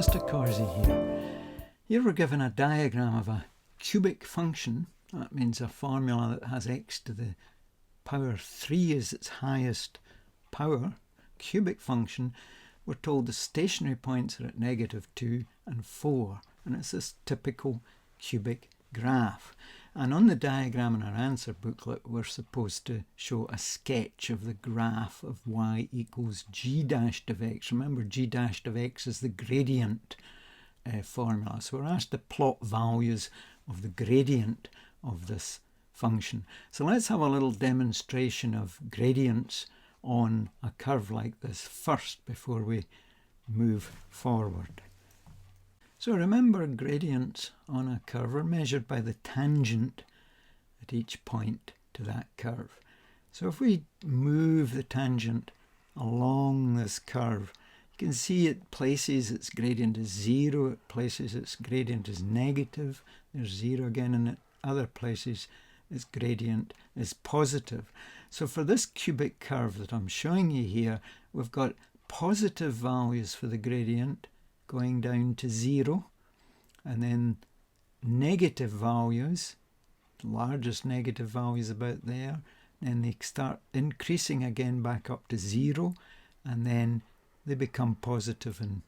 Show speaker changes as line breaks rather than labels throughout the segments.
Mr. Corsi here. Here we're given a diagram of a cubic function. That means a formula that has x to the power 3 as its highest power. Cubic function. We're told the stationary points are at -2 and 4. And it's this typical cubic graph. And on the diagram in our answer booklet, we're supposed to show a sketch of the graph of y equals g dashed of x. Remember, g dashed of x is the gradient formula. So we're asked to plot values of the gradient of this function. So let's have a little demonstration of gradients on a curve like this first before we move forward. So remember, gradients on a curve are measured by the tangent at each point to that curve. So if we move the tangent along this curve, you can see at places its gradient is 0, at places its gradient is negative, there's 0 again, and at other places its gradient is positive. So for this cubic curve that I'm showing you here, we've got positive values for the gradient going down to 0, and then negative values, the largest negative value is about there, then they start increasing again back up to 0, and then they become positive and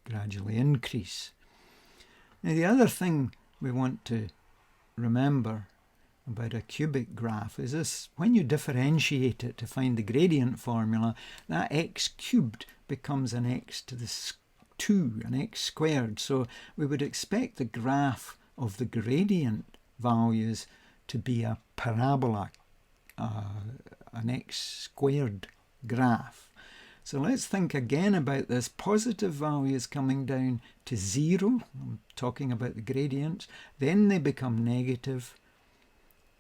gradually increase. Now the other thing we want to remember about a cubic graph is this: when you differentiate it to find the gradient formula, that x cubed becomes an x to the 2, an x squared. So we would expect the graph of the gradient values to be a parabola, an x squared graph. So let's think again about this. Positive values coming down to 0, I'm talking about the gradients, then they become negative,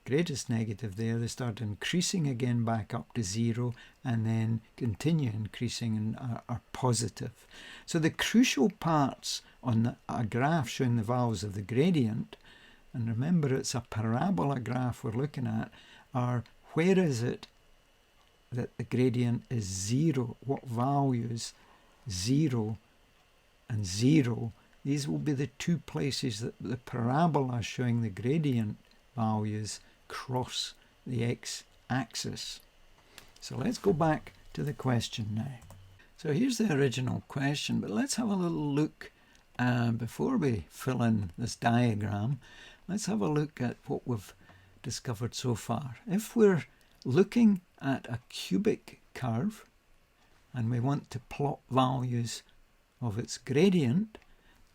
greatest negative there, they start increasing again back up to 0, and then continue increasing and are positive. So the crucial parts on a graph showing the values of the gradient, and remember it's a parabola graph we're looking at, are where is it that the gradient is 0, what values 0 and 0, these will be the two places that the parabola showing the gradient values cross the x-axis. So let's go back to the question now. So here's the original question, but let's have a little look before we fill in this diagram. Let's have a look at what we've discovered so far. If we're looking at a cubic curve and we want to plot values of its gradient,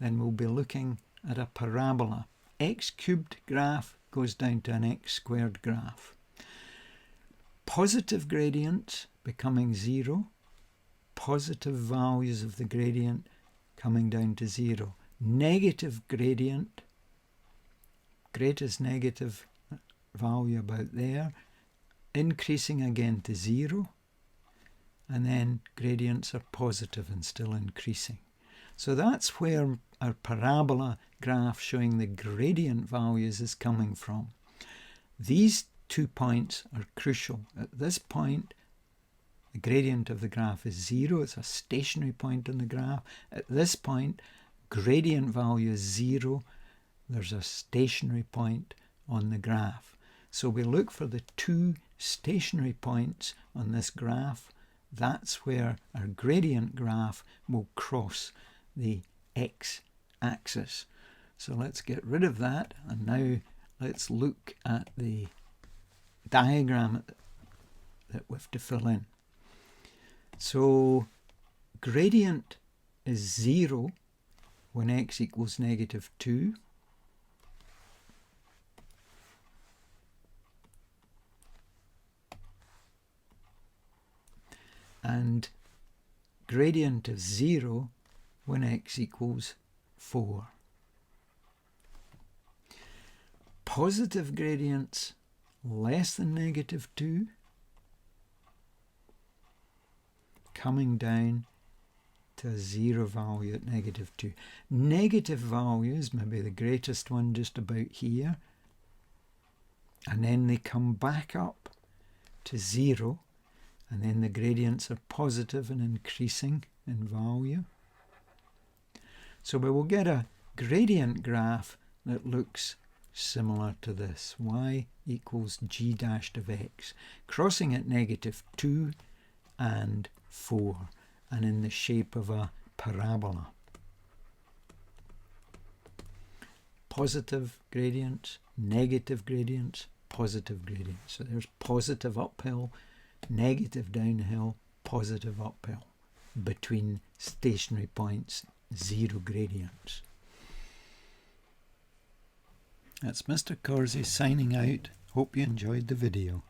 then we'll be looking at a parabola. X cubed graph goes down to an x squared graph. Positive gradient becoming 0, positive values of the gradient coming down to 0. Negative gradient, greatest negative value about there, increasing again to 0, and then gradients are positive and still increasing. So that's where our parabola graph showing the gradient values is coming from. These 2 points are crucial. At this point, the gradient of the graph is 0. It's a stationary point on the graph. At this point, gradient value is 0. There's a stationary point on the graph. So we look for the 2 stationary points on this graph. That's where our gradient graph will cross the x-axis. So let's get rid of that, and now let's look at the diagram that we have to fill in. So gradient is 0 when x equals -2. And gradient is 0 when x equals 4. Positive gradients less than -2 coming down to a 0 value at -2. Negative values, maybe the greatest one just about here, and then they come back up to 0, and then the gradients are positive and increasing in value. So we will get a gradient graph that looks similar to this. Y equals g dashed of x, crossing at -2 and 4, and in the shape of a parabola. Positive gradients, negative gradients, positive gradients. So there's positive uphill, negative downhill, positive uphill. Between stationary points, 0 gradients. That's Mr. Corsi signing out. Hope you enjoyed the video.